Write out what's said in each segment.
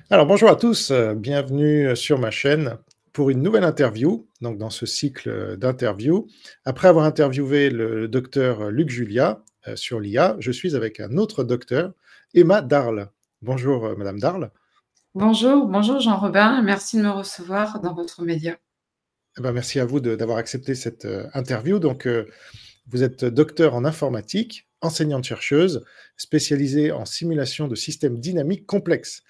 Alors bonjour à tous, bienvenue sur ma chaîne pour une nouvelle interview, donc dans ce cycle d'interviews. Après avoir interviewé le docteur Luc Julia sur l'IA, je suis avec un autre docteur, Emma Darle. Bonjour Madame Darle. Bonjour Jean-Robin, merci de me recevoir dans votre média. Eh ben, merci à vous d'avoir accepté cette interview. Donc, vous êtes docteur en informatique, enseignante-chercheuse, spécialisée en simulation de systèmes dynamiques complexes.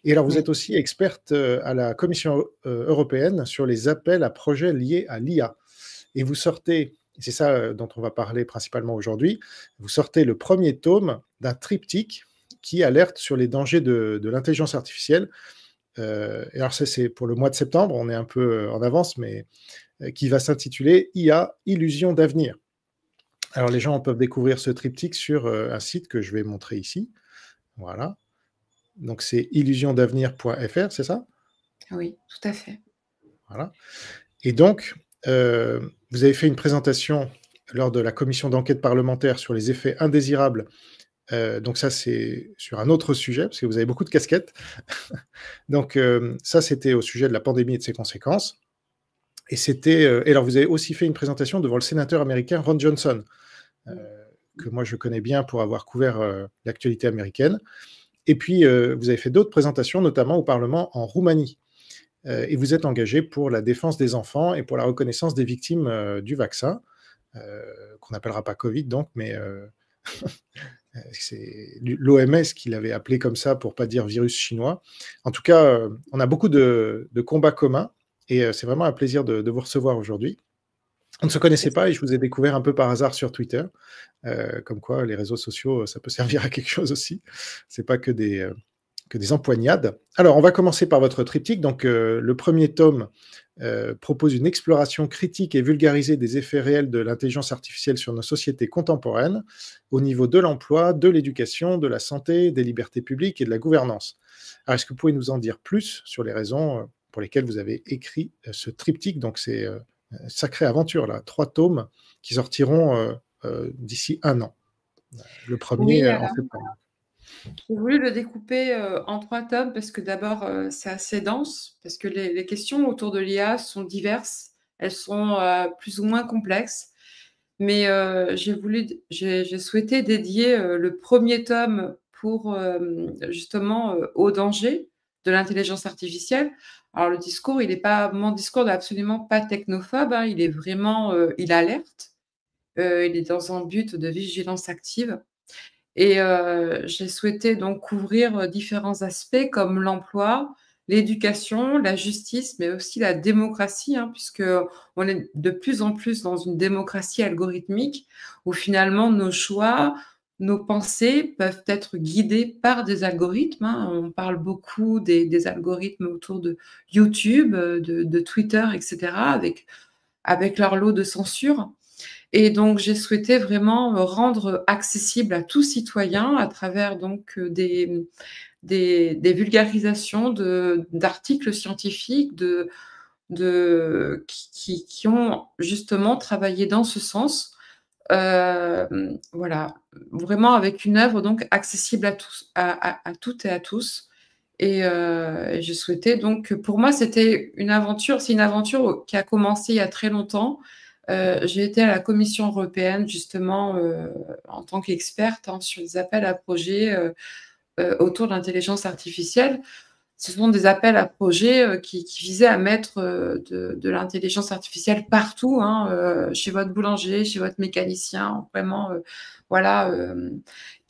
Et alors, vous Oui, êtes aussi experte à la Commission européenne sur les appels à projets liés à l'IA. Et vous sortez, c'est ça dont on va parler principalement aujourd'hui, vous sortez le premier tome d'un triptyque qui alerte sur les dangers de l'intelligence artificielle. Et alors, ça, c'est pour le mois de septembre, on est un peu en avance, mais qui va s'intituler IA, illusion d'avenir. Alors, les gens peuvent découvrir ce triptyque sur un site que je vais montrer ici. Voilà. Donc, c'est illusiondavenir.fr, c'est ça? oui, tout à fait. Voilà. Et donc, vous avez fait une présentation lors de la commission d'enquête parlementaire sur les effets indésirables. Donc ça, c'est sur un autre sujet, parce que vous avez beaucoup de casquettes. Donc ça, c'était au sujet de la pandémie et de ses conséquences. Et et alors, vous avez aussi fait une présentation devant le sénateur américain Ron Johnson, que moi je connais bien pour avoir couvert l'actualité américaine. Et puis, vous avez fait d'autres présentations, notamment au Parlement en Roumanie. Et vous êtes engagé pour la défense des enfants et pour la reconnaissance des victimes du vaccin, qu'on n'appellera pas Covid, donc, mais c'est l'OMS qui l'avait appelé comme ça pour pas dire virus chinois. En tout cas, on a beaucoup de combats communs et c'est vraiment un plaisir de vous recevoir aujourd'hui. On ne se connaissait pas et je vous ai découvert un peu par hasard sur Twitter. Comme quoi, les réseaux sociaux, ça peut servir à quelque chose aussi. C'est pas que des empoignades. Alors, on va commencer par votre triptyque. Donc, le premier tome propose une exploration critique et vulgarisée des effets réels de l'intelligence artificielle sur nos sociétés contemporaines, au niveau de l'emploi, de l'éducation, de la santé, des libertés publiques et de la gouvernance. Alors, est-ce que vous pouvez nous en dire plus sur les raisons pour lesquelles vous avez écrit ce triptyque? Donc, c'est sacrée aventure, là. 3 tomes qui sortiront d'ici un an. Le premier Oui, en septembre. j'ai voulu le découper en 3 tomes parce que d'abord, c'est assez dense, parce que les questions autour de l'IA sont diverses, elles sont plus ou moins complexes. Mais j'ai souhaité dédier le premier tome pour justement au danger de l'intelligence artificielle. Alors le discours, mon discours n'est absolument pas technophobe, hein, il est vraiment, il alerte, il est dans un but de vigilance active et j'ai souhaité donc couvrir différents aspects comme l'emploi, l'éducation, la justice, mais aussi la démocratie, hein, puisque on est de plus en plus dans une démocratie algorithmique où finalement nos choix, nos pensées peuvent être guidés par des algorithmes, hein. On parle beaucoup des algorithmes autour de YouTube, de Twitter et cetera avec leur lot de censure. Et donc, j'ai souhaité vraiment rendre accessible à tout citoyen à travers donc des vulgarisations d'articles scientifiques qui ont justement travaillé dans ce sens. Voilà, vraiment avec une œuvre donc accessible à tous, à toutes et à tous. Et je souhaitais donc pour moi, c'était une aventure c'est une aventure qui a commencé il y a très longtemps. J'ai été à la Commission européenne justement, en tant qu'experte, hein, sur les appels à projets, autour de l'intelligence artificielle. Ce sont des appels à projets, qui visaient à mettre, de l'intelligence artificielle partout, hein, chez votre boulanger, chez votre mécanicien, vraiment, voilà,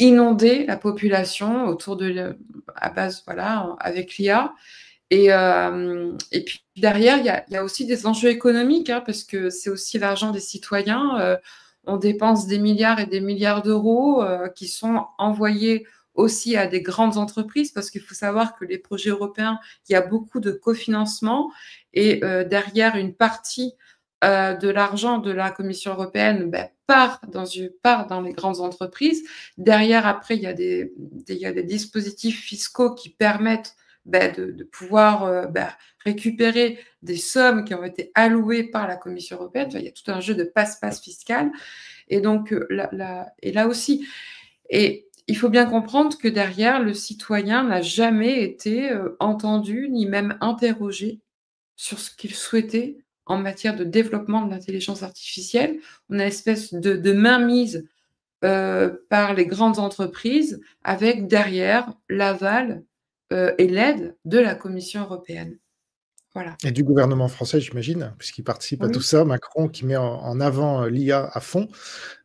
inonder la population autour de à base voilà, avec l'IA. Et puis derrière, il y a aussi des enjeux économiques, hein, parce que c'est aussi l'argent des citoyens. On dépense des milliards et des milliards d'euros qui sont envoyés aussi à des grandes entreprises, parce qu'il faut savoir que les projets européens, il y a beaucoup de cofinancement et derrière une partie de l'argent de la Commission européenne part dans les grandes entreprises. Derrière, après, il y a des dispositifs fiscaux qui permettent de pouvoir récupérer des sommes qui ont été allouées par la Commission européenne. Enfin, il y a tout un jeu de passe-passe fiscal. Et donc, là aussi, et il faut bien comprendre que derrière, le citoyen n'a jamais été, entendu, ni même interrogé sur ce qu'il souhaitait en matière de développement de l'intelligence artificielle. On a une espèce de mainmise, par les grandes entreprises avec derrière l'aval, et l'aide de la Commission européenne. Voilà. Et du gouvernement français, j'imagine, puisqu'il participe à tout Oui, ça. Macron qui met en avant, l'IA à fond,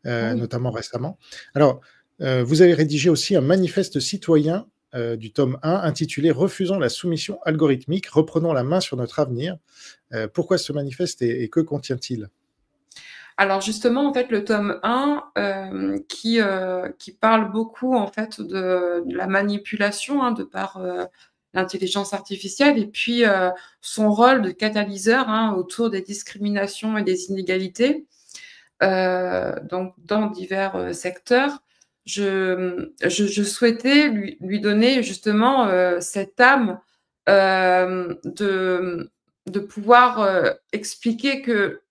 oui. notamment récemment. Alors, vous avez rédigé aussi un manifeste citoyen, du tome 1 intitulé «Refusons la soumission algorithmique, reprenons la main sur notre avenir». Pourquoi ce manifeste et que contient-il? Alors justement, en fait, le tome 1, qui parle beaucoup, en fait, de la manipulation, hein, de par, l'intelligence artificielle et puis, son rôle de catalyseur, hein, autour des discriminations et des inégalités, donc dans divers, secteurs. Je souhaitais lui donner justement, cette âme, de pouvoir, expliquer que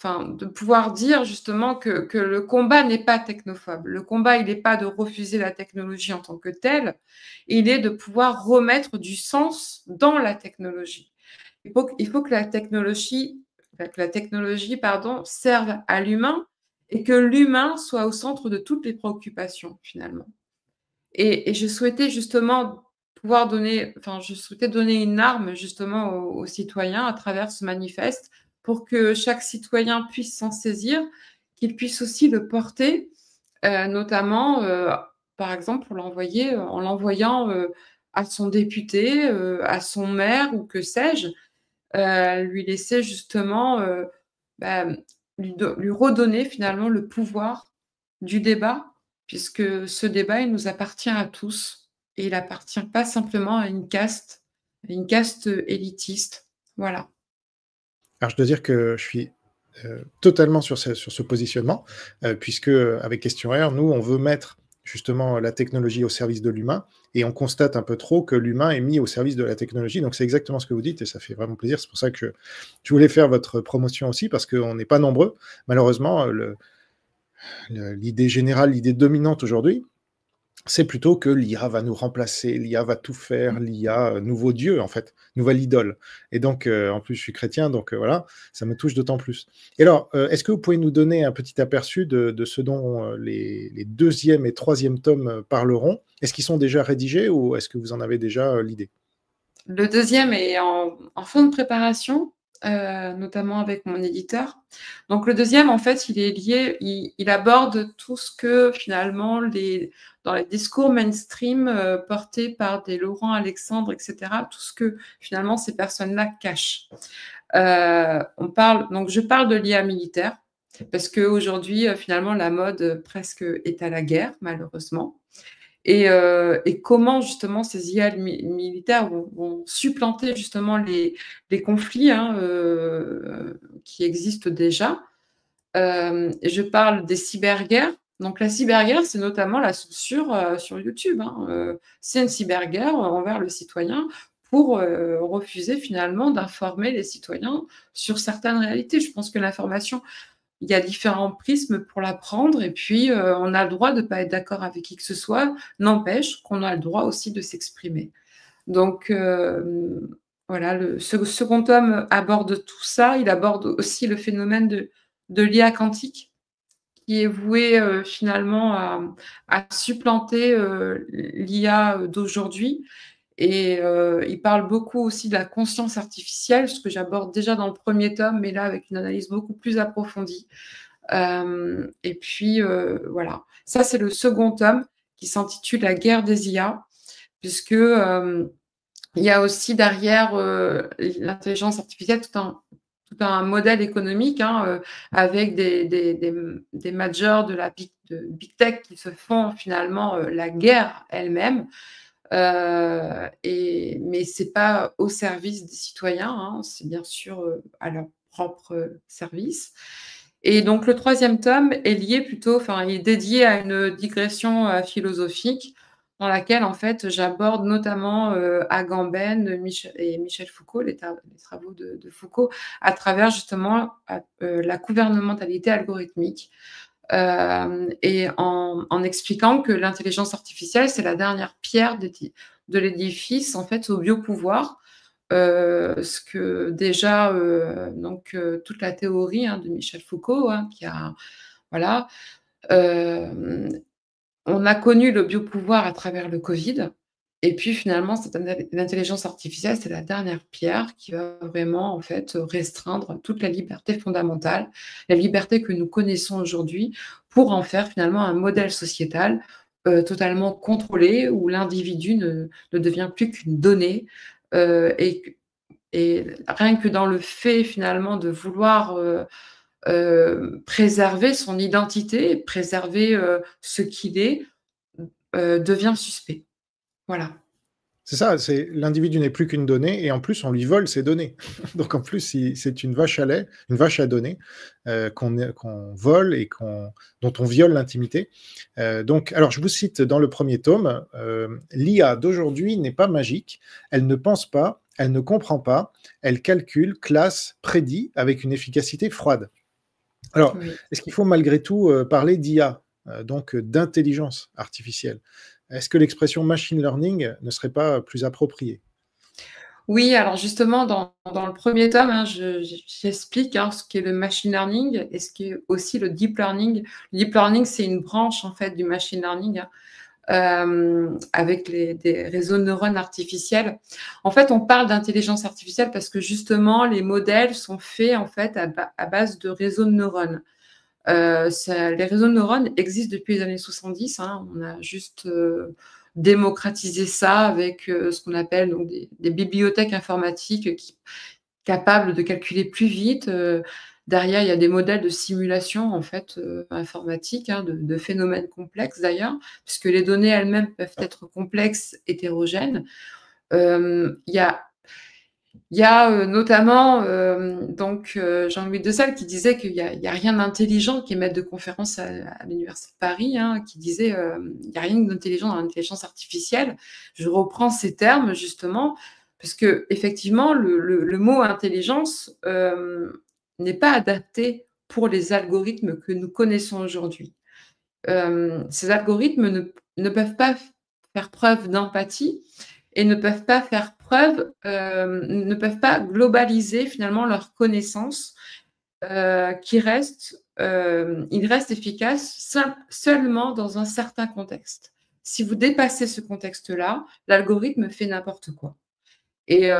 enfin, de pouvoir dire justement que le combat n'est pas technophobe. Le combat, il n'est pas de refuser la technologie en tant que telle, il est de pouvoir remettre du sens dans la technologie. Il faut que la technologie, pardon, serve à l'humain et que l'humain soit au centre de toutes les préoccupations, finalement. Et je souhaitais justement je souhaitais donner une arme justement aux citoyens à travers ce manifeste pour que chaque citoyen puisse s'en saisir, qu'il puisse aussi le porter, notamment, par exemple pour l'envoyer, en l'envoyant, à son député, à son maire ou que sais-je, lui laisser justement, bah, lui redonner finalement le pouvoir du débat, puisque ce débat, il nous appartient à tous et il appartient pas simplement à une caste, élitiste. Voilà. Alors je dois dire que je suis, totalement sur ce positionnement, puisque, avec Question Air, nous, on veut mettre justement la technologie au service de l'humain et on constate un peu trop que l'humain est mis au service de la technologie. Donc c'est exactement ce que vous dites et ça fait vraiment plaisir. C'est pour ça que je voulais faire votre promotion aussi parce qu'on n'est pas nombreux. Malheureusement, l'idée générale, l'idée dominante aujourd'hui, c'est plutôt que l'IA va nous remplacer, l'IA va tout faire, l'IA, nouveau Dieu en fait, nouvelle idole. Et donc, en plus je suis chrétien, donc voilà, ça me touche d'autant plus. Et alors, est-ce que vous pouvez nous donner un petit aperçu de ce dont, les 2e et 3e tomes, parleront? Est-ce qu'ils sont déjà rédigés ou est-ce que vous en avez déjà, l'idée? Le deuxième est en fin de préparation, notamment avec mon éditeur. Donc le deuxième, en fait, il est lié il aborde tout ce que finalement dans les discours mainstream, portés par des Laurent Alexandre et cetera, tout ce que finalement ces personnes-là cachent. Je parle de l'IA militaire parce qu'aujourd'hui, finalement la mode, presque est à la guerre malheureusement. Et comment justement ces IA militaires vont supplanter justement les conflits, hein, qui existent déjà. Et je parle des cyberguerres. Donc la cyberguerre, c'est notamment la censure, sur YouTube, hein, c'est une cyberguerre envers le citoyen pour, refuser finalement d'informer les citoyens sur certaines réalités. Je pense que l'information, il y a différents prismes pour l'apprendre et puis, on a le droit de ne pas être d'accord avec qui que ce soit, n'empêche qu'on a le droit aussi de s'exprimer. Donc, voilà, le second tome aborde tout ça. Il aborde aussi le phénomène de l'IA quantique qui est voué, finalement à supplanter, l'IA, d'aujourd'hui et il parle beaucoup aussi de la conscience artificielle, ce que j'aborde déjà dans le premier tome, mais là avec une analyse beaucoup plus approfondie. Et puis, voilà. Ça, c'est le second tome qui s'intitule «La guerre des IA» puisque, il y a aussi derrière, l'intelligence artificielle tout un modèle économique, hein, avec des majors de big tech qui se font finalement, la guerre elle-même. Mais c'est pas au service des citoyens, hein, c'est bien sûr, à leur propre, service. Et donc le troisième tome est lié plutôt enfin, il est dédié à une digression, philosophique dans laquelle, en fait, j'aborde notamment, Agamben, Michel Foucault, les travaux de Foucault, à travers justement la gouvernementalité algorithmique. et en expliquant que l'intelligence artificielle, c'est la dernière pierre de l'édifice, en fait, au biopouvoir. Ce que déjà, toute la théorie, hein, de Michel Foucault, hein, qui a voilà, hem, on a connu le biopouvoir à travers le covid et puis finalement l'intelligence artificielle, c'est la dernière pierre qui va vraiment, en fait, restreindre toute la liberté fondamentale, la liberté que nous connaissons aujourd'hui pour en faire finalement un modèle sociétal, totalement contrôlé où l'individu ne devient plus qu'une donnée, et rien que dans le fait finalement de vouloir, préserver son identité, préserver, ce qu'il est, devient suspect. Voilà. C'est ça, c'est l'individu n'est plus qu'une donnée et en plus on lui vole ses données. Donc en plus, c'est une vache à lait, une vache à données, qu'on vole et dont on viole l'intimité. Donc alors je vous cite dans le premier tome, l'IA d'aujourd'hui n'est pas magique, elle ne pense pas, elle ne comprend pas, elle calcule, classe, prédit avec une efficacité froide. Alors, Oui. est-ce qu'il faut malgré tout parler d'IA, donc d'intelligence artificielle? Est-ce que l'expression machine learning ne serait pas plus appropriée? Oui, alors justement dans le premier tome, hein, j'explique, hein, ce qu'est le machine learning et ce qu'est aussi le deep learning. Le deep learning, c'est une branche en fait du machine learning, hein, avec des réseaux de neurones artificiels. En fait, on parle d'intelligence artificielle parce que justement les modèles sont faits en fait à base de réseaux de neurones. Les réseaux de neurones existent depuis les années 70, hein. On a juste, démocratisé ça avec, ce qu'on appelle donc des bibliothèques informatiques capables de calculer plus vite. Derrière, il y a des modèles de simulation en fait, informatiques, hein, de phénomènes complexes d'ailleurs, puisque les données elles-mêmes peuvent être complexes, hétérogènes. Il y a notamment, Jean-Louis Desailles qui disait qu'il y a rien d'intelligent, qui est maître de conférence à l'université de Paris, hein, qui disait, «Il y a rien d'intelligent dans l'intelligence artificielle». Je reprends ces termes justement parce qu'effectivement le mot intelligence, n'est pas adapté pour les algorithmes que nous connaissons aujourd'hui. Ces algorithmes ne peuvent pas faire preuve d'empathie et ne peuvent pas globaliser finalement leurs connaissances, ils restent efficaces seulement dans un certain contexte. Si vous dépassez ce contexte-là, l'algorithme fait n'importe quoi et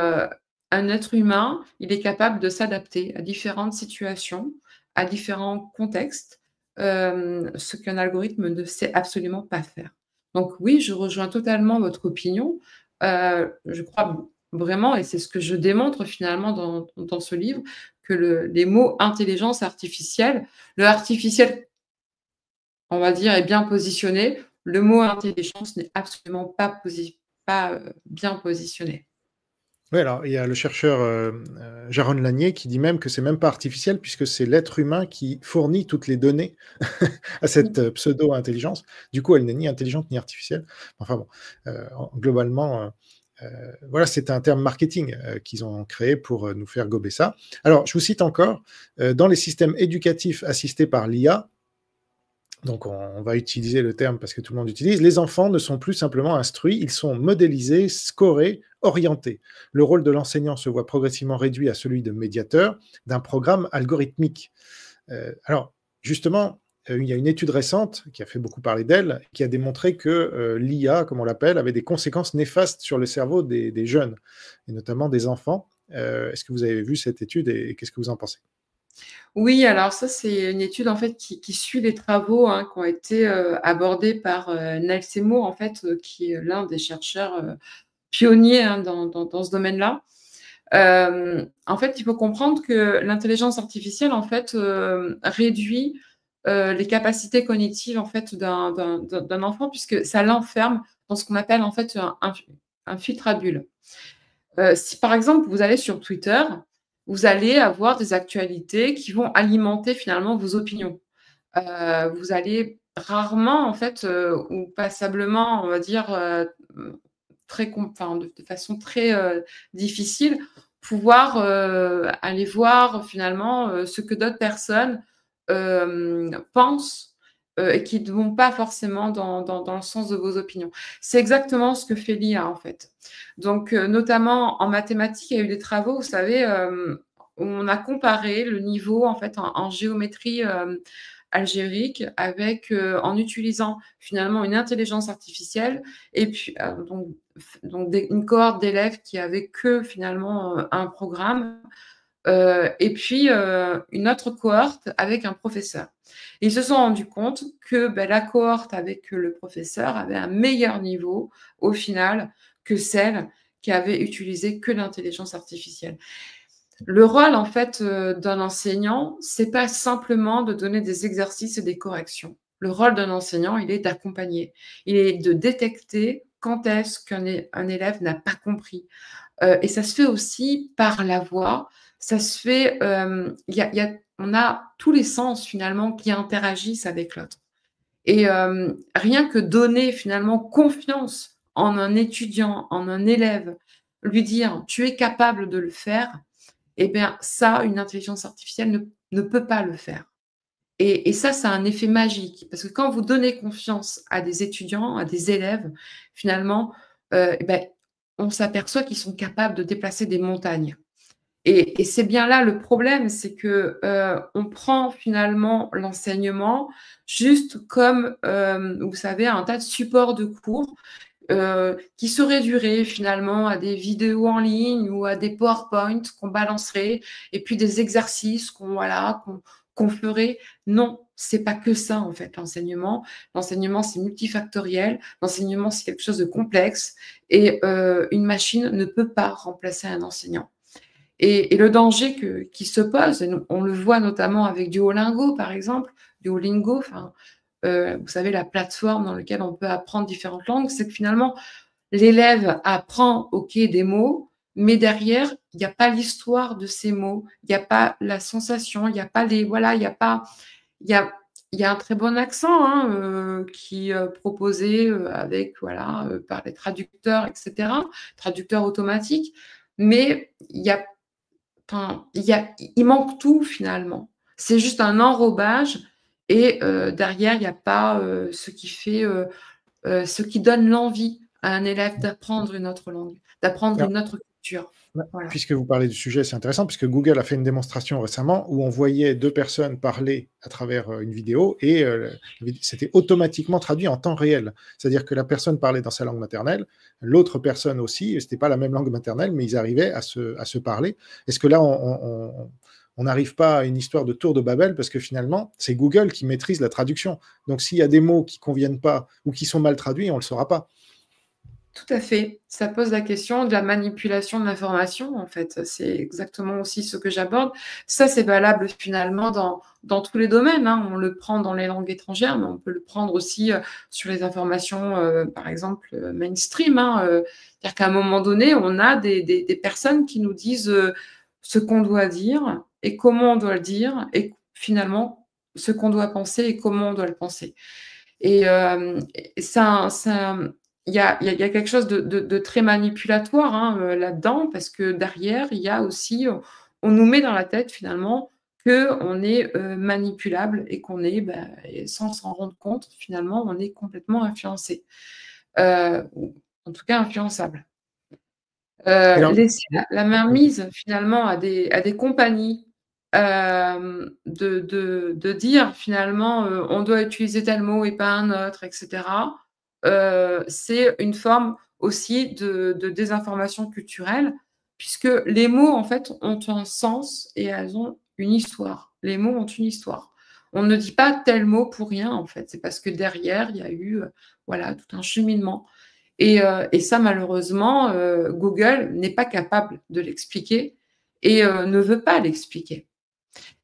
un être humain, il est capable de s'adapter à différentes situations, à différents contextes, ce qu'un algorithme ne sait absolument pas faire. Donc oui, je rejoins totalement votre opinion. Je crois vraiment et c'est ce que je démontre finalement dans ce livre, que les mots intelligence artificielle, le artificiel, on va dire, est bien positionné. Le mot intelligence n'est absolument pas, bien positionné. Oui, alors il y a le chercheur, Jaron Lanier qui dit même que c'est même pas artificiel puisque c'est l'être humain qui fournit toutes les données à cette, pseudo-intelligence. Du coup, elle n'est ni intelligente ni artificielle. Enfin bon, globalement, voilà, c'est un terme marketing, qu'ils ont créé pour, nous faire gober ça. Alors je vous cite encore, dans les systèmes éducatifs assistés par l'IA, donc on va utiliser le terme parce que tout le monde utilise, les enfants ne sont plus simplement instruits, ils sont modélisés, scorés, orientés. Le rôle de l'enseignant se voit progressivement réduit à celui de médiateur d'un programme algorithmique. Alors, justement, il y a une étude récente qui a fait beaucoup parler d'elle, qui a démontré que l'IA, comme on l'appelle, avait des conséquences néfastes sur le cerveau des jeunes, et notamment des enfants. Est-ce que vous avez vu cette étude et qu'est-ce que vous en pensez? Oui, alors ça, c'est une étude en fait qui suit les travaux, hein, qui ont été, abordés par, Neil Seymour en fait, qui est l'un des chercheurs, pionniers, hein, dans ce domaine-là. En fait, il faut comprendre que l'intelligence artificielle en fait, réduit, les capacités cognitives en fait d'un enfant puisque ça l'enferme dans ce qu'on appelle en fait un filtre à bulles. Si par exemple vous allez sur Twitter, vous allez avoir des actualités qui vont alimenter finalement vos opinions. Vous allez rarement en fait, ou passablement on va dire, de façon très, difficile, pouvoir, aller voir finalement, ce que d'autres personnes, pensent et qui ne vont pas forcément dans le sens de vos opinions. C'est exactement ce que fait l'IA, en fait. Donc, notamment en mathématiques, il y a eu des travaux, vous savez, où on a comparé le niveau, en fait, en géométrie, algébrique avec, en utilisant finalement une intelligence artificielle et puis, donc une cohorte d'élèves qui avaient que finalement, un programme, et puis, une autre cohorte avec un professeur. Ils se sont rendus compte que, la cohorte avec le professeur avait un meilleur niveau, au final, que celle qui avait utilisé que l'intelligence artificielle. Le rôle, en fait, d'un enseignant, c'est pas simplement de donner des exercices et des corrections. Le rôle d'un enseignant, il est d'accompagner. Il est de détecter quand est-ce qu'un élève n'a pas compris. Et ça se fait aussi par la voix. Ça se fait, on a tous les sens finalement qui interagissent avec l'autre. Et rien que donner finalement confiance en un étudiant, en un élève, lui dire: «Tu es capable de le faire», eh bien ça, une intelligence artificielle ne peut pas le faire. Et ça a un effet magique parce que quand vous donnez confiance à des étudiants, à des élèves, finalement, et on s'aperçoit qu'ils sont capables de déplacer des montagnes. Et c'est bien là le problème, c'est que, on prend finalement l'enseignement juste comme, vous savez, un tas de supports de cours, qui se réduiraient finalement à des vidéos en ligne ou à des PowerPoint qu'on balancerait et puis des exercices qu'on ferait. Non, c'est pas que ça en fait l'enseignement. L'enseignement, c'est multifactoriel, l'enseignement, c'est quelque chose de complexe et une machine ne peut pas remplacer un enseignant. Et le danger qui se pose, et on le voit notamment avec Duolingo, par exemple, Duolingo, enfin, vous savez, la plateforme dans laquelle on peut apprendre différentes langues, c'est que finalement, l'élève apprend, OK, des mots, mais derrière, il n'y a pas l'histoire de ces mots, il n'y a pas la sensation, il n'y a pas les voilà, il n'y a pas il y a il y a un très bon accent, hein, qui est proposé, avec voilà, par les traducteurs et cetera, traducteurs automatiques, mais il y a enfin, il manque tout finalement. C'est juste un enrobage et derrière, il y a pas, ce qui fait, ce qui donne l'envie à un élève d'apprendre une autre langue, d'apprendre une autre culture. Ouais, Voilà. puisque vous parlez du sujet, c'est intéressant puisque Google a fait une démonstration récemment où on voyait 2 personnes parler à travers, une vidéo et c'était automatiquement traduit en temps réel. C'est-à-dire que la personne parlait dans sa langue maternelle, l'autre personne aussi, et c'était pas la même langue maternelle, mais ils arrivaient à se parler. Est-ce que là, on n'arrive pas à une histoire de tour de Babel parce que finalement, c'est Google qui maîtrise la traduction. Donc s'il y a des mots qui conviennent pas ou qui sont mal traduits, on le saura pas. Tout à fait. Ça pose la question de la manipulation de l'information, en fait. C'est exactement aussi ce que j'aborde. Ça, c'est valable finalement dans tous les domaines, hein. On le prend dans les langues étrangères, mais on peut le prendre aussi, sur les informations, par exemple, mainstream, hein, c'est-à-dire qu'à un moment donné, on a des personnes qui nous disent, ce qu'on doit dire et comment on doit le dire et finalement, ce qu'on doit penser et comment on doit le penser. Et il y a quelque chose de très manipulatoire, hein, là-dedans parce que derrière, il y a aussi, on nous met dans la tête finalement qu'on est, manipulable et qu'on est, et sans s'en rendre compte, finalement, on est complètement influencé, ou en tout cas influençable. Et alors Laisser oui, la main mise finalement à des compagnies, de dire finalement, on doit utiliser tel mot et pas un autre et cetera, c'est une forme aussi de désinformation culturelle puisque les mots en fait ont un sens et elles ont une histoire. Les mots ont une histoire. On ne dit pas tel mot pour rien en fait, c'est parce que derrière il y a eu, voilà tout un cheminement. Et ça malheureusement, Google n'est pas capable de l'expliquer et ne veut pas l'expliquer.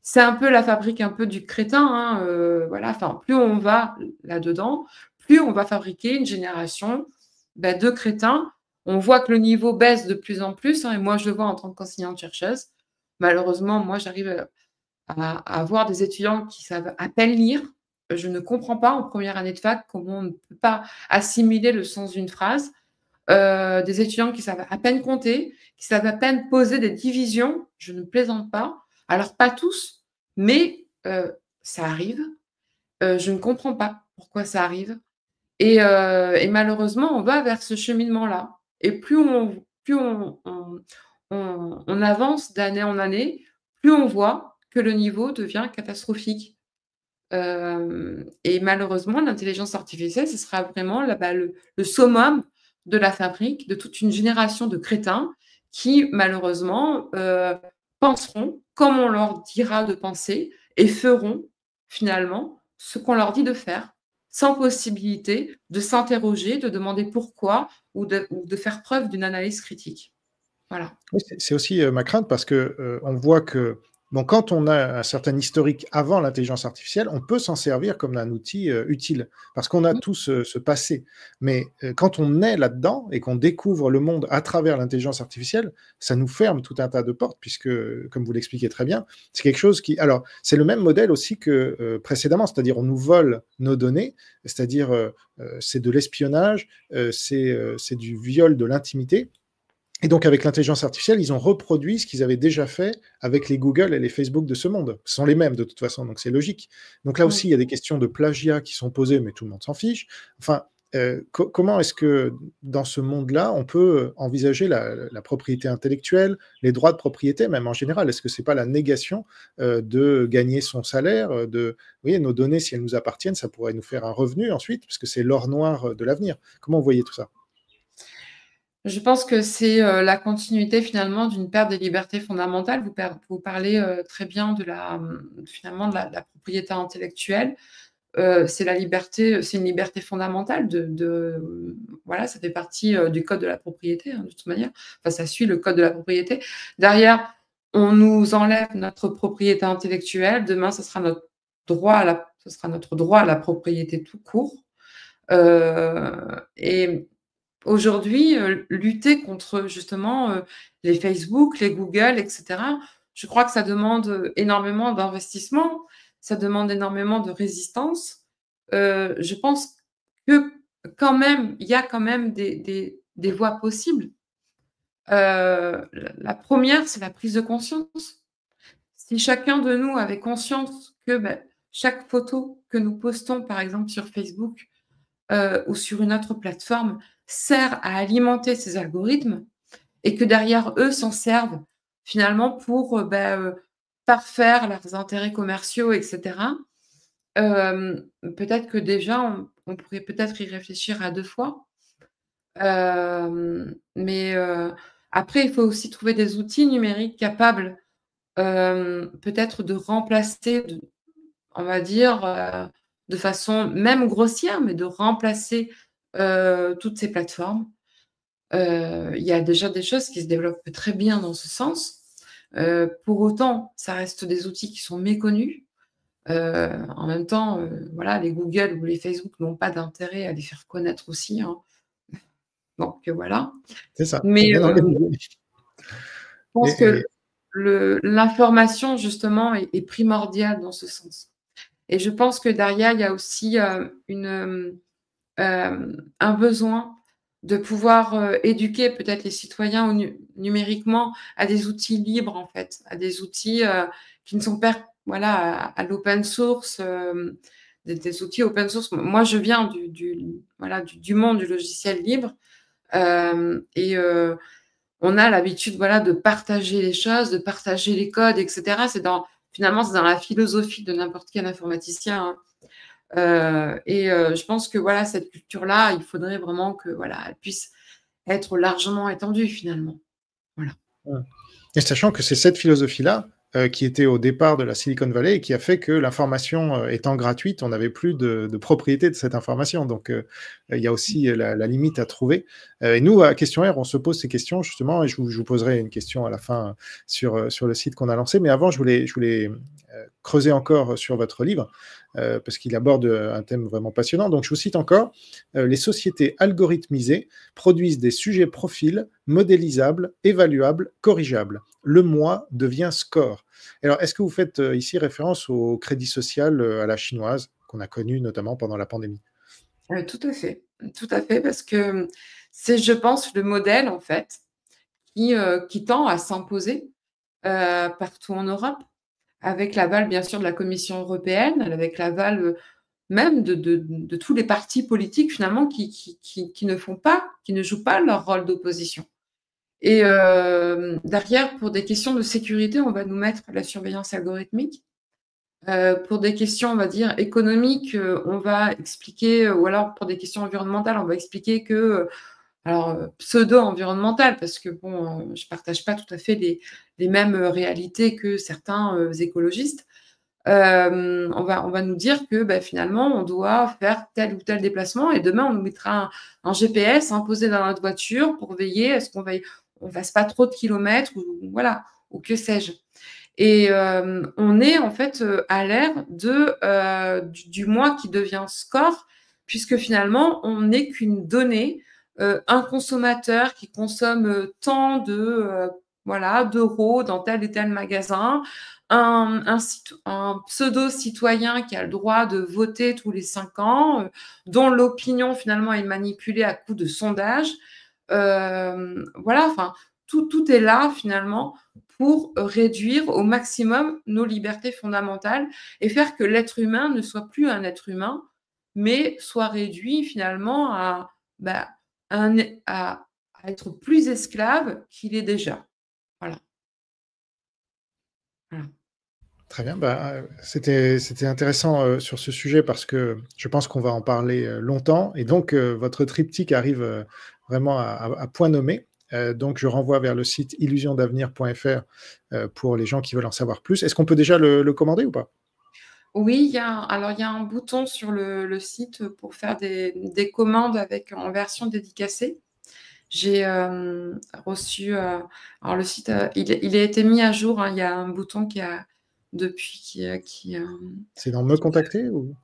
C'est un peu la fabrique un peu du crétin, hein, voilà, enfin, plus on va là-dedans, plus on va fabriquer une génération, de crétins. On voit que le niveau baisse de plus en plus, hein, et moi je le vois en tant qu'enseignante-chercheuse. Malheureusement, moi j'arrive, à avoir des étudiants qui savent à peine lire. Je ne comprends pas en première année de fac comment on ne peut pas assimiler le sens d'une phrase. Des étudiants qui savent à peine compter, qui savent à peine poser des divisions, je ne plaisante pas. Alors pas tous, mais ça arrive Je ne comprends pas pourquoi ça arrive et malheureusement, on va vers ce cheminement-là et plus on avance d'année en année, plus on voit que le niveau devient catastrophique. Et malheureusement, l'intelligence artificielle, ce sera vraiment le summum de la fabrique de toute une génération de crétins qui, malheureusement, penseront comme on leur dira de penser et feront, finalement, ce qu'on leur dit de faire, sans possibilité de s'interroger, de demander pourquoi ou de faire preuve d'une analyse critique. Voilà. Oui, c'est aussi, ma crainte parce que, on voit que, bon, quand on a un certain historique avant l'intelligence artificielle, on peut s'en servir comme un outil, utile parce qu'on a Mmh, tout ce passé. Mais, quand on est là-dedans et qu'on découvre le monde à travers l'intelligence artificielle, ça nous ferme tout un tas de portes puisque, comme vous l'expliquez très bien, c'est quelque chose qui alors, c'est le même modèle aussi que, précédemment, c'est-à-dire on nous vole nos données, c'est-à-dire, c'est de l'espionnage, c'est du viol de l'intimité et donc, avec l'intelligence artificielle, ils ont reproduit ce qu'ils avaient déjà fait avec les Google et les Facebook de ce monde. Ce sont les mêmes de toute façon, donc c'est logique. Donc là mmh. aussi, il y a des questions de plagiat qui sont posées, mais tout le monde s'en fiche. Enfin, comment est-ce que dans ce monde-là, on peut envisager la propriété intellectuelle, les droits de propriété, même en général? Est-ce que c'est pas la négation de gagner son salaire, de, vous voyez, nos données, si elles nous appartiennent, ça pourrait nous faire un revenu ensuite, parce que c'est l'or noir de l'avenir. Comment vous voyez tout ça? Je pense que c'est, la continuité finalement d'une perte des libertés fondamentales. Vous parlez, très bien finalement de la propriété intellectuelle. C'est la liberté, c'est une liberté fondamentale voilà, ça fait partie, du code de la propriété, hein, de toute manière. Enfin, ça suit le code de la propriété. Derrière, on nous enlève notre propriété intellectuelle. Demain, ce sera notre droit à la propriété tout court. Et aujourd'hui, lutter contre justement, les Facebook, les Google et cetera, je crois que ça demande, énormément d'investissement, ça demande énormément de résistance. Je pense que quand même, il y a quand même des voies possibles. La 1re, c'est la prise de conscience. Si chacun de nous avait conscience que, chaque photo que nous postons, par exemple sur Facebook, ou sur une autre plateforme sert à alimenter ces algorithmes et que derrière eux s'en servent finalement pour, parfaire leurs intérêts commerciaux et cetera. Peut-être que déjà on pourrait peut-être y réfléchir à 2 fois. Mais après il faut aussi trouver des outils numériques capables, peut-être de remplacer on va dire, de façon même grossière, mais de remplacer, toutes ces plateformes. Il y a déjà des choses qui se développent très bien dans ce sens. Pour autant, ça reste des outils qui sont méconnus. En même temps, voilà, les Google ou les Facebook n'ont pas d'intérêt à les faire connaître aussi, hein. Donc voilà. C'est ça, c'est Mais bien organisé. je pense Et que l'information justement est primordiale dans ce sens. Et je pense que derrière, il y a aussi, un besoin de pouvoir, éduquer peut-être les citoyens au numériquement à des outils libres en fait, à des outils, qui ne sont pas voilà, à l'open source, des outils open source. Moi, je viens du monde du logiciel libre, et on a l'habitude, voilà, de partager les choses, de partager les codes et cetera. Finalement, c'est dans la philosophie de n'importe quel informaticien, hein. Je pense que voilà, cette culture-là, il faudrait vraiment que voilà, elle puisse être largement étendue finalement. Voilà. Mmh. Et sachant que c'est cette philosophie-là, qui était au départ de la Silicon Valley et qui a fait que l'information, étant gratuite, on n'avait plus de propriété de cette information. Donc, il y a aussi la limite à trouver. Et nous, à Question R, on se pose ces questions justement et je vous poserai une question à la fin sur le site qu'on a lancé. Mais avant, je voulais creuser encore sur votre livre, parce qu'il aborde, un thème vraiment passionnant. Donc je vous cite encore: «Les sociétés algorithmisées produisent des sujets profils modélisables, évaluables, corrigeables. Le moi devient score». Alors, est-ce que vous faites ici référence au crédit social à la chinoise, qu'on a connu notamment pendant la pandémie? Tout à fait parce que, c'est je pense le modèle en fait qui tend à s'imposer, partout en Europe avec l'aval bien sûr de la Commission européenne, avec l'aval, même de tous les partis politiques finalement qui ne font pas, qui ne jouent pas leur rôle d'opposition. Et derrière, pour des questions de sécurité, on va nous mettre la surveillance algorithmique. Pour des questions, on va dire, économiques, on va expliquer, ou alors pour des questions environnementales, on va expliquer que, alors, pseudo-environnementales, parce que bon, je partage pas tout à fait les mêmes, réalités que certains, écologistes. On va nous dire que, bah, finalement, on doit faire tel ou tel déplacement et demain, on nous mettra un GPS imposé dans notre voiture pour veiller à ce on fasse pas trop de kilomètres ou voilà, ou que sais-je. Et on est en fait, à l'ère du moi qui devient score, puisque finalement, on n'est qu'une donnée, un consommateur qui consomme, tant voilà, d'euros dans tel et tel magasin, un pseudo-citoyen qui a le droit de voter tous les 5 ans, dont l'opinion finalement est manipulée à coup de sondage. Voilà, enfin, tout est là finalement pour réduire au maximum nos libertés fondamentales et faire que l'être humain ne soit plus un être humain, mais soit réduit finalement bah, un à être plus esclave qu'il est déjà. Voilà, voilà. Très bien, bah, c'était intéressant, sur ce sujet parce que je pense qu'on va en parler, longtemps et donc votre triptyque arrive, vraiment à point nommé. Donc je renvoie vers le site illusiondavenir.fr, pour les gens qui veulent en savoir plus. Est-ce qu'on peut déjà le commander ou pas? Oui, il y a un bouton sur le site pour faire des commandes en version dédicacée. J'ai, reçu, alors le site, il a été mis à jour, hein. Il y a un bouton qui a depuis C'est dans Me contacter ou?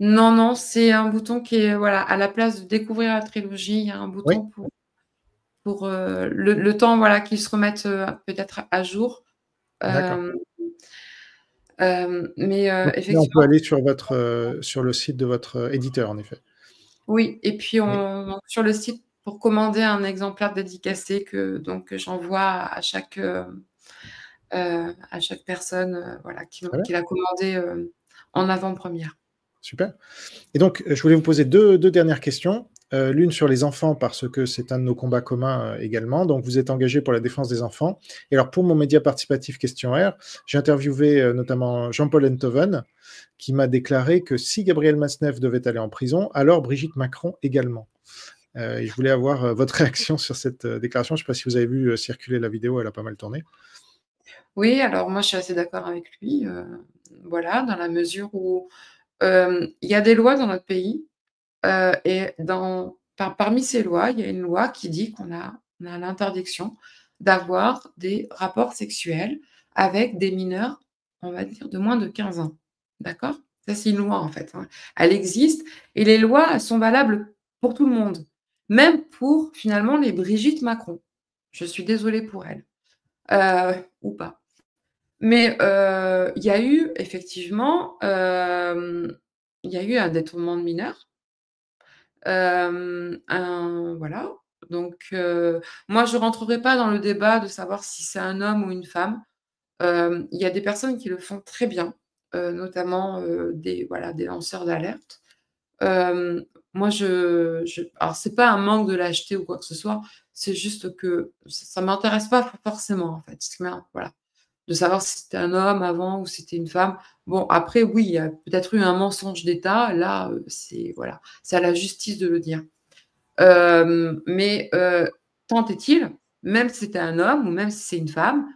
non, non, c'est un bouton qui est voilà, à la place de découvrir la trilogie, il y a un Oui? bouton pour, le temps, voilà, qu'ils se remettent, peut-être à jour. D'accord. Hem, mais Donc là, on peut effectivement, aller sur votre, sur le site de votre, éditeur en effet. oui et puis Oui. donc sur le site pour commander un exemplaire dédicacé que j'envoie à chaque personne, voilà, Très bien, qui l'a commandé, en avant-première. super. Et donc, je voulais vous poser deux dernières questions. L'une sur les enfants parce que c'est un de nos combats communs, également. Donc vous êtes engagé pour la défense des enfants et alors pour mon média participatif Question R, j'ai interviewé, notamment Jean-Paul Enthoven qui m'a déclaré que si Gabriel Matzneff devait aller en prison, alors Brigitte Macron également. Et je voulais avoir, votre réaction sur cette, déclaration. Je ne sais pas si vous avez vu, circuler la vidéo, elle a pas mal tourné. Oui, alors moi, je suis assez d'accord avec lui, voilà, dans la mesure où, il y a des lois dans notre pays, et parmi ces lois, il y a une loi qui dit on a l'interdiction d'avoir des rapports sexuels avec des mineurs, on va dire de moins de 15 ans. D'accord? Ça, c'est une loi, en fait, hein. Elle existe et les lois, elles sont valables pour tout le monde, même pour, finalement, les Brigitte Macron. Je suis désolée pour elles, ou pas. Mais il y a eu effectivement, il y a eu un détournement de mineurs. Un voilà, donc moi je rentrerai pas dans le débat de savoir si c'est un homme ou une femme. Il y a des personnes qui le font très bien, notamment, des voilà, des lanceurs d'alerte. Moi alors c'est pas un manque de lâcheté ou quoi que ce soit, c'est juste que ça m'intéresse pas forcément en fait. Ce qui voilà, de savoir si c'était un homme avant ou si c'était une femme. Bon après oui, il y a peut-être eu un mensonge d'État, là, c'est voilà, c'est à la justice de le dire. Mais tant est-il, même si c'était un homme ou même si c'est une femme,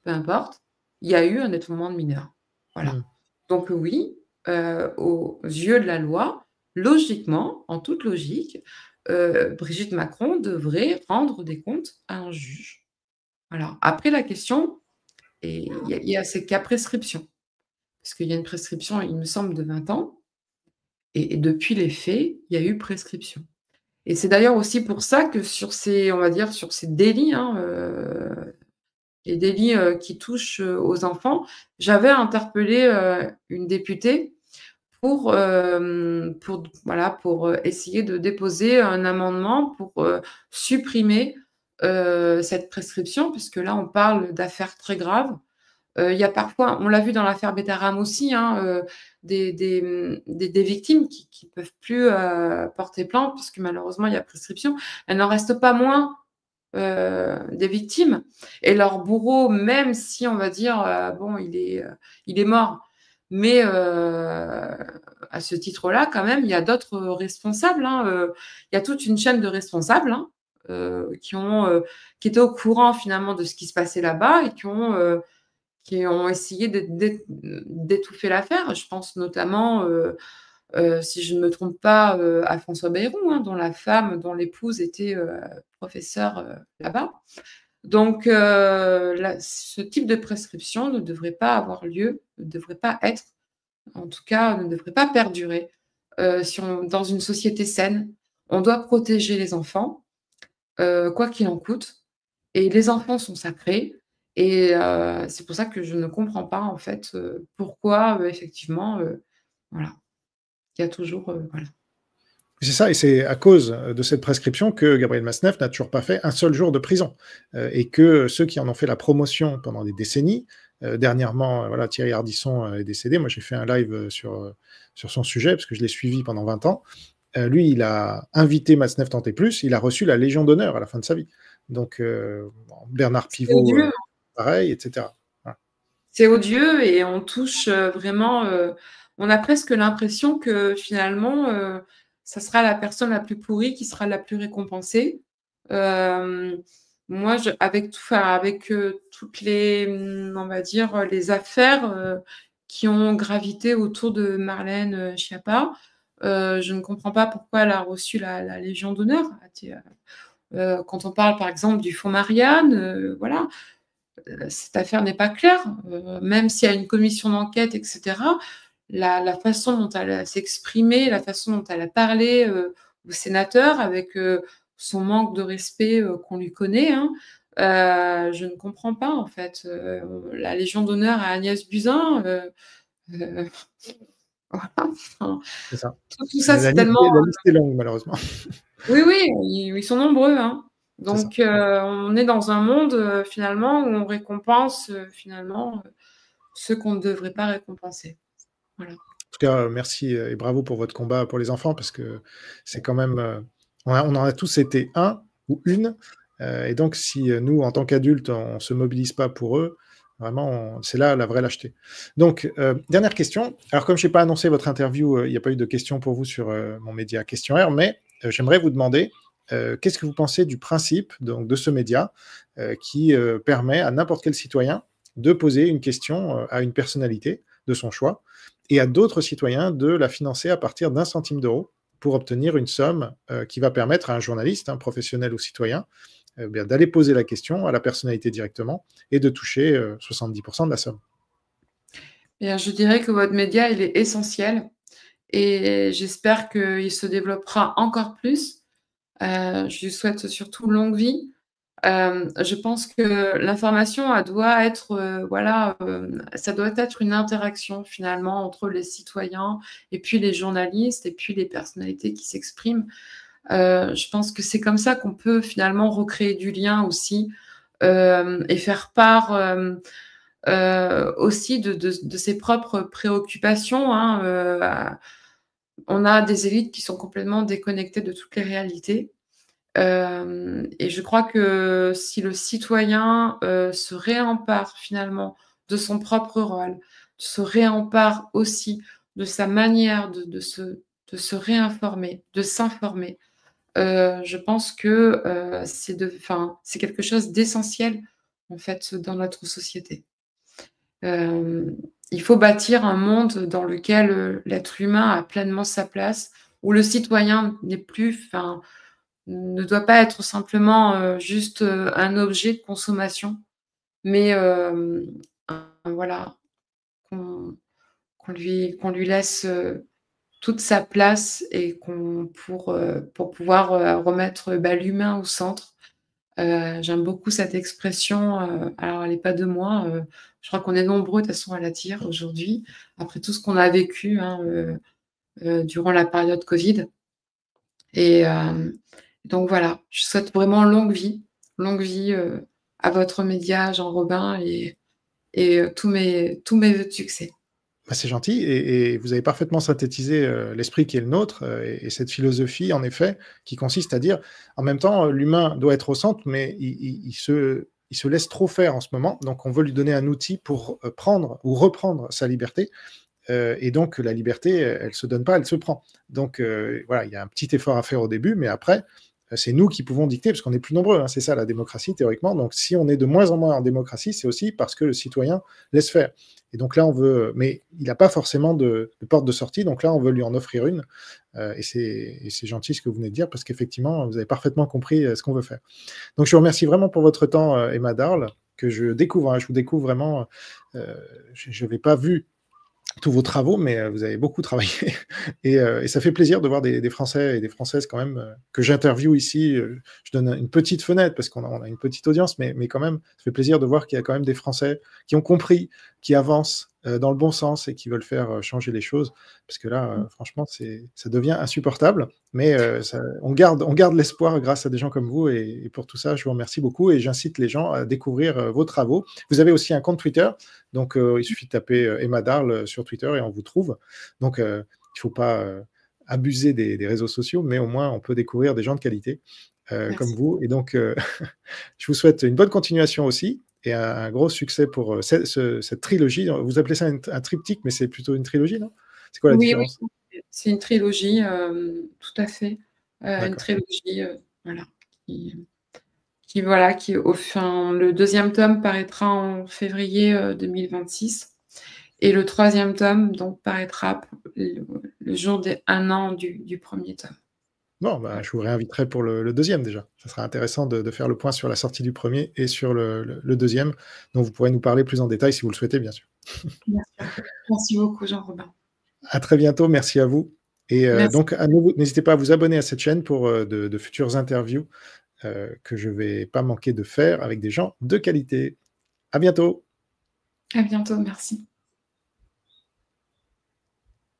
peu importe, il y a eu un détournement de mineur. Voilà. Mmh. Donc oui, aux yeux de la loi, logiquement, en toute logique, Brigitte Macron devrait rendre des comptes à un juge. Voilà. Après la question et il y a ces cas prescription. Parce qu'il y a une prescription, il me semble, de 20 ans et depuis les faits, il y a eu prescription. Et c'est d'ailleurs aussi pour ça que sur ces on va dire, sur ces délits, hein, les délits, qui touchent, aux enfants, j'avais interpellé, une députée pour voilà, pour, essayer de déposer un amendement pour, supprimer, cette prescription puisque là, on parle d'affaires très graves. Il y a parfois, on l'a vu dans l'affaire Betaram aussi, hein, des victimes qui peuvent plus porter plainte parce que malheureusement il y a prescription. Elles n'en restent pas moins des victimes et leur bourreau, même si on va dire, bon il est mort, mais à ce titre-là quand même, il y a d'autres responsables, hein, il y a toute une chaîne de responsables, hein, qui étaient au courant finalement de ce qui se passait là-bas et qui ont essayé d'étouffer l'affaire. Je pense notamment, si je ne me trompe pas, à François Bayrou, hein, dont l'épouse était professeure là-bas. Donc, ce type de prescription ne devrait pas avoir lieu, ne devrait pas être, en tout cas, ne devrait pas perdurer dans une société saine. On doit protéger les enfants, quoi qu'il en coûte. Et les enfants sont sacrés et c'est pour ça que je ne comprends pas en fait, pourquoi, effectivement, voilà, il y a toujours, voilà. C'est ça, et c'est à cause de cette prescription que Gabriel Matzneff n'a toujours pas fait un seul jour de prison, et que ceux qui en ont fait la promotion pendant des décennies, dernièrement, voilà, Thierry Ardisson est décédé. Moi, j'ai fait un live sur son sujet parce que je l'ai suivi pendant 20 ans. Lui, il a invité Matzneff Tenter Plus, il a reçu la Légion d'honneur à la fin de sa vie. Donc, Bernard C'est Pivot, odieux, pareil, etc. Voilà. c'est odieux et on touche, vraiment, on a presque l'impression que finalement, ça sera la personne la plus pourrie qui sera la plus récompensée. Hem, Moi, avec toutes les, on va dire, les affaires, qui ont gravité autour de Marlène, Schiappa, je ne comprends pas pourquoi elle a reçu la Légion d'honneur. Quand on parle, par exemple, du fonds Marianne, voilà, cette affaire n'est pas claire, même s'il y a une commission d'enquête et cetera. La façon dont elle s'est exprimée, la façon dont elle a parlé, aux sénateurs avec, son manque de respect, qu'on lui connaît, hein, je ne comprends pas en fait, la Légion d'honneur à Agnès Buzyn, heu, voilà, enfin, C'est ça. tout ça c'est La tellement, liste est longue, malheureusement. oui, oui, ils sont nombreux, hein. C'est ça. Donc on est dans un monde, finalement, où on récompense, finalement, ceux qu'on ne devrait pas récompenser. Voilà. En tout cas, merci et bravo pour votre combat pour les enfants parce que c'est quand même, on en a tous été un ou une, et donc si, nous, en tant qu'adultes, on ne se mobilise pas pour eux, vraiment, c'est là la vraie lâcheté. Donc, dernière question. Alors comme je n'ai pas annoncé votre interview, il n'y a pas eu de questions pour vous sur, mon média Questionnaire, mais, j'aimerais vous demander, qu'est-ce que vous pensez du principe donc de ce média, qui, permet à n'importe quel citoyen de poser une question, à une personnalité de son choix et à d'autres citoyens de la financer à partir d'1 centime d'euro pour obtenir une somme qui va permettre à un journaliste, un professionnel ou citoyen, d'aller poser la question à la personnalité directement et de toucher 70% de la somme. Bien, je dirais que votre média, il est essentiel et j'espère qu'il se développera encore plus. Je lui souhaite surtout longue vie. Je pense que l'information, elle doit être, voilà, ça doit être une interaction finalement entre les citoyens et puis les journalistes et puis les personnalités qui s'expriment. Je pense que c'est comme ça qu'on peut finalement recréer du lien aussi, et faire part, aussi de ses propres préoccupations, hein, on a des élites qui sont complètement déconnectées de toutes les réalités. Et je crois que si le citoyen, se réempare finalement de son propre rôle, se réempare aussi de sa manière de se réinformer, de s'informer, je pense que, c'est quelque chose d'essentiel, en fait, dans notre société. Hem, il faut bâtir un monde dans lequel, l'être humain a pleinement sa place, où le citoyen n'est plus ne doit pas être simplement, juste, un objet de consommation, mais voilà, qu'on qu'on lui laisse, toute sa place et pour pouvoir, remettre, bah, l'humain au centre. J'aime beaucoup cette expression, alors elle est pas de moi, je crois qu'on est nombreux de toute façon à la dire aujourd'hui, après tout ce qu'on a vécu, hein, durant la période covid et donc voilà, je souhaite vraiment longue vie, à votre média Jean Robin et tous mes vœux de succès. Bah, c'est gentil et vous avez parfaitement synthétisé, l'esprit qui est le nôtre, et cette philosophie en effet, qui consiste à dire: en même temps, l'humain doit être au centre, mais il se laisse trop faire en ce moment, donc on veut lui donner un outil pour, prendre ou reprendre sa liberté, et donc la liberté, elle se donne pas, elle se prend. Donc voilà, il y a un petit effort à faire au début, mais après, c'est nous qui pouvons dicter parce qu'on est plus nombreux, hein, c'est ça la démocratie théoriquement. Donc si on est de moins en moins en démocratie, c'est aussi parce que le citoyen laisse faire. Et donc là, on veut, mais il n'a pas forcément de porte de sortie, donc là, on veut lui en offrir une. Et c'est gentil ce que vous venez de dire parce qu'effectivement, vous avez parfaitement compris ce qu'on veut faire. Donc je vous remercie vraiment pour votre temps, Emma Darl, que je découvre, hein, je vous découvre vraiment. Je n'avais pas vu tous vos travaux, mais vous avez beaucoup travaillé et ça fait plaisir de voir des Français et des Françaises quand même, que j'interviewe ici. Je donne une petite fenêtre parce qu'on a une petite audience, mais quand même, ça fait plaisir de voir qu'il y a quand même des Français qui ont compris, qui avancent, dans le bon sens et qui veulent faire, changer les choses. Parce que là, franchement, ça devient insupportable, mais on garde l'espoir grâce à des gens comme vous et pour tout ça, je vous remercie beaucoup et j'incite les gens à découvrir, vos travaux. Vous avez aussi un compte Twitter, donc il suffit de taper, Emma Darl sur Twitter et on vous trouve. Donc il ne faut pas, abuser des réseaux sociaux, mais au moins on peut découvrir des gens de qualité, comme Merci. vous et donc je vous souhaite une bonne continuation aussi et un gros succès pour, cette trilogie. Vous appelez ça un triptyque, mais c'est plutôt une trilogie, non? C'est quoi la Oui, différence? oui, c'est une trilogie, tout à fait, une D'accord. trilogie, voilà, qui voilà, qui au fin le deuxième tome paraîtra en février, 2026 et le troisième tome donc paraîtra le jour des 1 an du 1er tome. Bon, bah, Voilà. je vous réinviterai pour le 2e déjà. Ça sera intéressant de faire le point sur la sortie du premier et sur le 2e, dont vous pourrez nous parler plus en détail si vous le souhaitez, bien sûr. Bien sûr. Merci beaucoup Jean-Robin. À très bientôt, merci à vous et Merci. donc à nouveau, n'hésitez pas à vous abonner à cette chaîne pour, de futures interviews, que je vais pas manquer de faire avec des gens de qualité. À bientôt. À bientôt, merci.